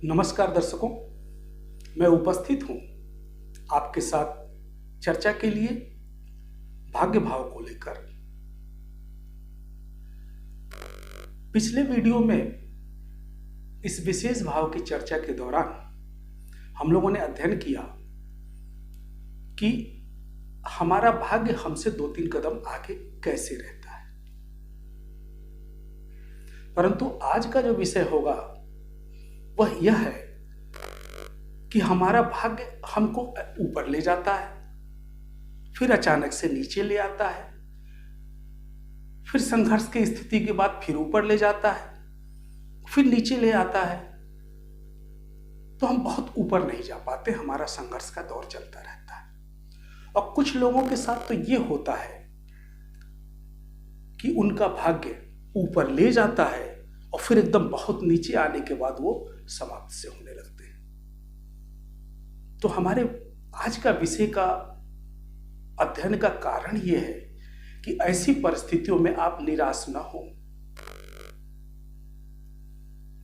नमस्कार दर्शकों, मैं उपस्थित हूं आपके साथ चर्चा के लिए भाग्य भाव को लेकर। पिछले वीडियो में इस विशेष भाव की चर्चा के दौरान हम लोगों ने अध्ययन किया कि हमारा भाग्य हमसे 2-3 कदम आगे कैसे रहता है। परंतु आज का जो विषय होगा वह यह है कि हमारा भाग्य हमको ऊपर ले जाता है, फिर अचानक से नीचे ले आता है, फिर संघर्ष की स्थिति के बाद फिर ऊपर ले जाता है, फिर नीचे ले आता है। तो हम बहुत ऊपर नहीं जा पाते, हमारा संघर्ष का दौर चलता रहता है। और कुछ लोगों के साथ तो ये होता है कि उनका भाग्य ऊपर ले जाता है और फिर एकदम बहुत नीचे आने के बाद वो समाप्त से होने लगते हैं। तो हमारे आज का विषय का अध्ययन का कारण यह है कि ऐसी परिस्थितियों में आप निराश न हो।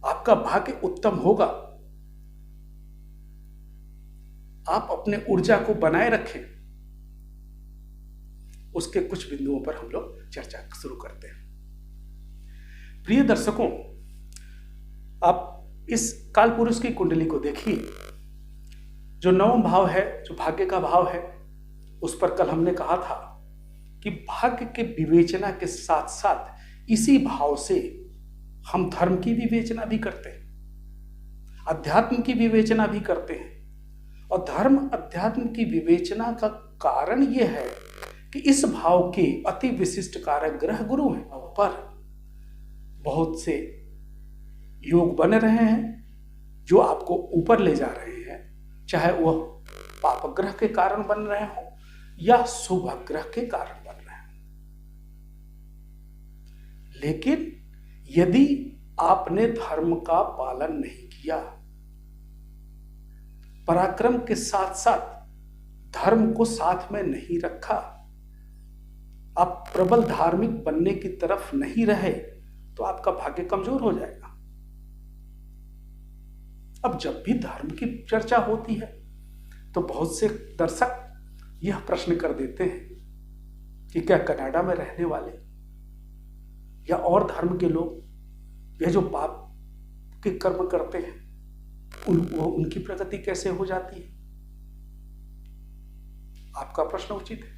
आपका भाग्य उत्तम होगा, आप अपने ऊर्जा को बनाए रखें। उसके कुछ बिंदुओं पर हम लोग चर्चा शुरू करते हैं। प्रिय दर्शकों, आप इस काल पुरुष की कुंडली को देखिए। जो 9वां भाव है, जो भाग्य का भाव है, उस पर कल हमने कहा था कि भाग्य के विवेचना के साथ साथ इसी भाव से हम धर्म की विवेचना भी करते हैं, अध्यात्म की विवेचना भी करते हैं। और धर्म अध्यात्म की विवेचना का कारण यह है कि इस भाव के अति विशिष्ट कारक ग्रह गुरु हैं पर बहुत से योग बन रहे हैं जो आपको ऊपर ले जा रहे हैं, चाहे वह पाप ग्रह के कारण बन रहे हो या शुभ ग्रह के कारण बन रहे हो। लेकिन यदि आपने धर्म का पालन नहीं किया, पराक्रम के साथ साथ धर्म को साथ में नहीं रखा, आप प्रबल धार्मिक बनने की तरफ नहीं रहे, तो आपका भाग्य कमजोर हो जाएगा। अब जब भी धर्म की चर्चा होती है तो बहुत से दर्शक यह प्रश्न कर देते हैं कि क्या कनाडा में रहने वाले या और धर्म के लोग यह जो पाप के कर्म करते हैं उनकी प्रगति कैसे हो जाती है? आपका प्रश्न उचित है।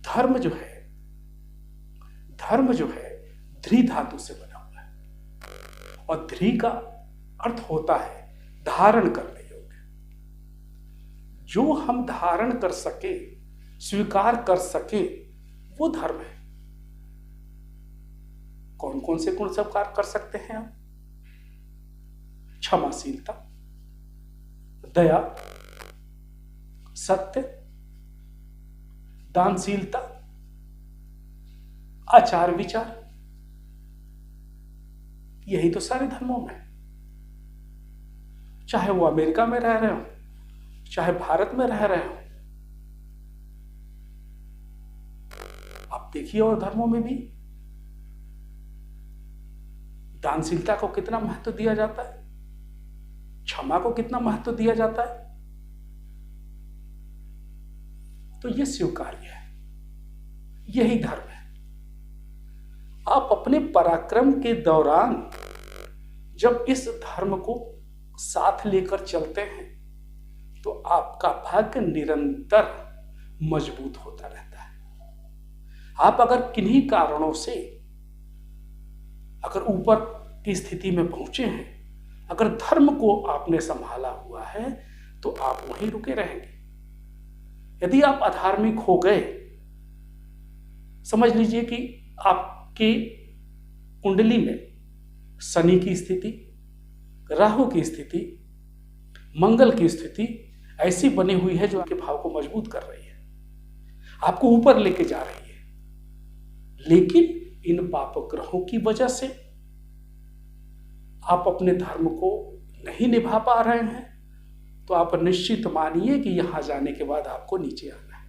धर्म जो है ध्री धातु से बना हुआ है और ध्री का अर्थ होता है धारण करने योग्य। जो हम धारण कर सके, स्वीकार कर सके, वो धर्म है। कौन कौन से गुण स्वीकार कर सकते हैं हम? क्षमाशीलता, दया, सत्य, दानशीलता, आचार विचार, यही तो सारे धर्मों में है। चाहे वो अमेरिका में रह रहे हो, चाहे भारत में रह रहे हो, आप देखिए और धर्मों में भी दानशीलता को कितना महत्व दिया जाता है, क्षमा को कितना महत्व दिया जाता है। तो ये स्वीकार्य है, यही धर्म है। आप अपने पराक्रम के दौरान जब इस धर्म को साथ लेकर चलते हैं तो आपका भाग्य निरंतर मजबूत होता रहता है। आप अगर किन्हीं कारणों से अगर ऊपर की स्थिति में पहुंचे हैं, अगर धर्म को आपने संभाला हुआ है, तो आप वहीं रुके रहेंगे। यदि आप अधार्मिक हो गए, समझ लीजिए कि आपकी कुंडली में शनि की स्थिति, राहु की स्थिति, मंगल की स्थिति ऐसी बनी हुई है जो आपके भाव को मजबूत कर रही है, आपको ऊपर लेके जा रही है। लेकिन इन पाप ग्रहों की वजह से आप अपने धर्म को नहीं निभा पा रहे हैं तो आप निश्चित मानिए कि यहां जाने के बाद आपको नीचे आना है।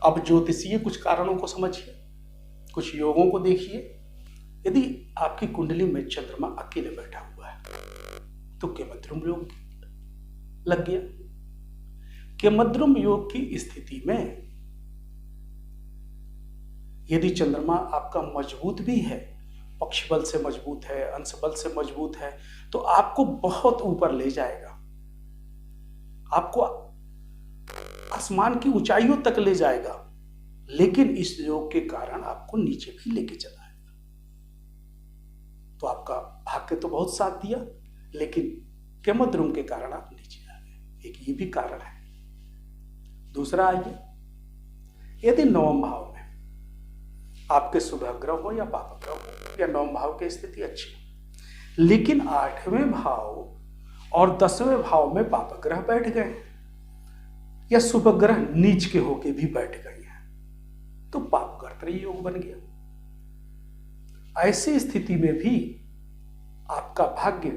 अब ज्योतिषीय कुछ कारणों को समझिए, कुछ योगों को देखिए। यदि आपकी कुंडली में चंद्रमा अकेले बैठा हुआ है तो केमद्रुम योग लग गया। केमद्रुम योग की स्थिति में यदि चंद्रमा आपका मजबूत भी है, पक्ष बल से मजबूत है, अंश बल से मजबूत है, तो आपको बहुत ऊपर ले जाएगा, आपको आसमान की ऊंचाइयों तक ले जाएगा। लेकिन इस योग के कारण आपको नीचे भी लेके चला आएगा। तो आपका भाग्य तो बहुत साथ दिया, लेकिन केमद्रुम के कारण आप नीचे आ गए। एक ये भी कारण है। दूसरा आइए, यदि नवम भाव में आपके शुभ ग्रह हो या पाप ग्रह हो या नवम भाव की स्थिति अच्छी है, लेकिन 8वें भाव और 10वें भाव में पाप ग्रह बैठ गए या शुभ ग्रह नीच के होके भी बैठ गए हैं, तो पाप कर्तरी योग बन गया। ऐसी स्थिति में भी आपका भाग्य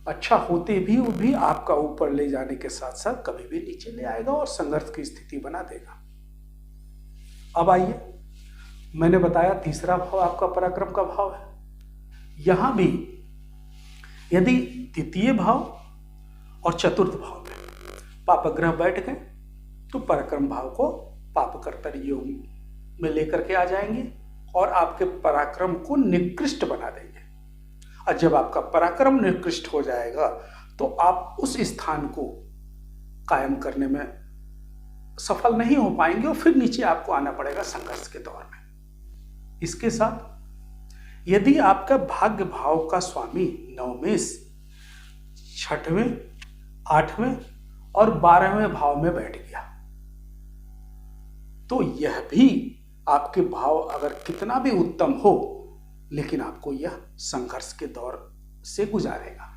अच्छा होते भी आपका ऊपर ले जाने के साथ साथ कभी भी नीचे ले आएगा और संघर्ष की स्थिति बना देगा। अब आइए, मैंने बताया तीसरा भाव आपका पराक्रम का भाव है। यहां भी यदि द्वितीय भाव और चतुर्थ भाव में पाप ग्रह बैठ गए तो पराक्रम भाव को पाप कर्तरी योग में लेकर के आ जाएंगे और आपके पराक्रम को निकृष्ट बना देंगे। और जब आपका पराक्रम निकृष्ट हो जाएगा तो आप उस स्थान को कायम करने में सफल नहीं हो पाएंगे और फिर नीचे आपको आना पड़ेगा संघर्ष के दौर में। इसके साथ यदि आपका भाग्य भाव का स्वामी नवमेश 6वें, 8वें और 12वें भाव में बैठ गया, तो यह भी आपके भाव अगर कितना भी उत्तम हो, लेकिन आपको यह संघर्ष के दौर से गुजारेगा।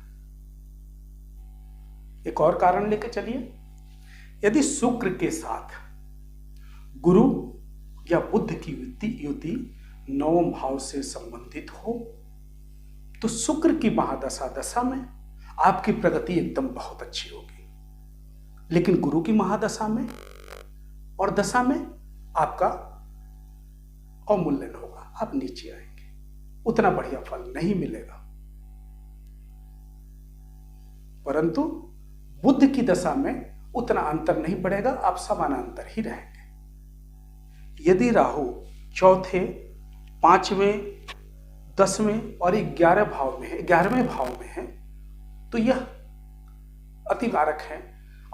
एक और कारण लेकर चलिए, यदि शुक्र के साथ गुरु या बुध की युति नवम भाव से संबंधित हो तो शुक्र की महादशा दशा में आपकी प्रगति एकदम बहुत अच्छी होगी, लेकिन गुरु की महादशा में और दशा में आपका अवमूल्यन होगा, आप नीचे आएंगे, उतना बढ़िया फल नहीं मिलेगा। परंतु बुध की दशा में उतना अंतर नहीं पड़ेगा, आप समानांतर ही रहेंगे। यदि राहु चौथे, 5वें, 10वें और 11 भाव में है, 11वें भाव में है, तो यह अतिकारक है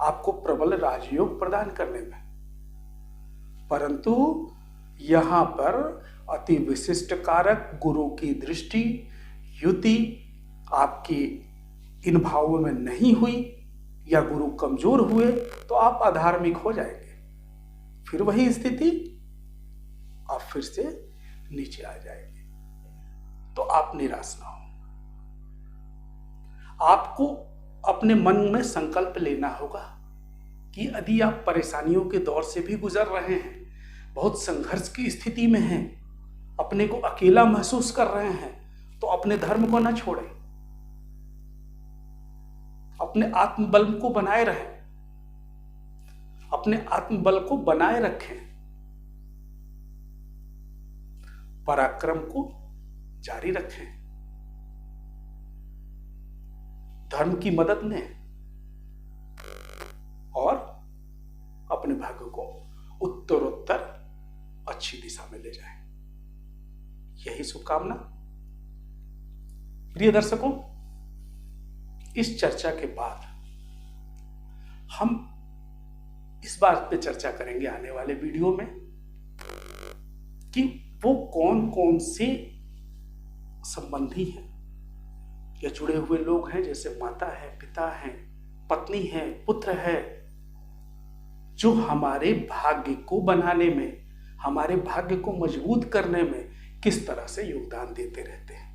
आपको प्रबल राजयोग प्रदान करने में। परंतु यहां पर अति विशिष्ट कारक गुरु की दृष्टि युति आपकी इन भावों में नहीं हुई या गुरु कमजोर हुए तो आप अधार्मिक हो जाएंगे, फिर वही स्थिति, आप फिर से नीचे आ जाएंगे। तो आप निराश ना हो, आपको अपने मन में संकल्प लेना होगा कि यदि आप परेशानियों के दौर से भी गुजर रहे हैं, बहुत संघर्ष की स्थिति में हैं, अपने को अकेला महसूस कर रहे हैं, तो अपने धर्म को ना छोड़ें, अपने आत्मबल को बनाए रहें, अपने आत्मबल को बनाए रखें, पराक्रम को जारी रखें, धर्म की मदद लें और अपने भाग्य को उत्तरोत्तर अच्छी दिशा में ले जाएं। यही शुभकामना। प्रिय दर्शकों, इस चर्चा के बाद हम इस बात पे चर्चा करेंगे आने वाले वीडियो में कि वो कौन कौन से संबंधी हैं या जुड़े हुए लोग हैं, जैसे माता है, पिता है, पत्नी है, पुत्र है, जो हमारे भाग्य को बनाने में, हमारे भाग्य को मजबूत करने में किस तरह से योगदान देते रहते हैं।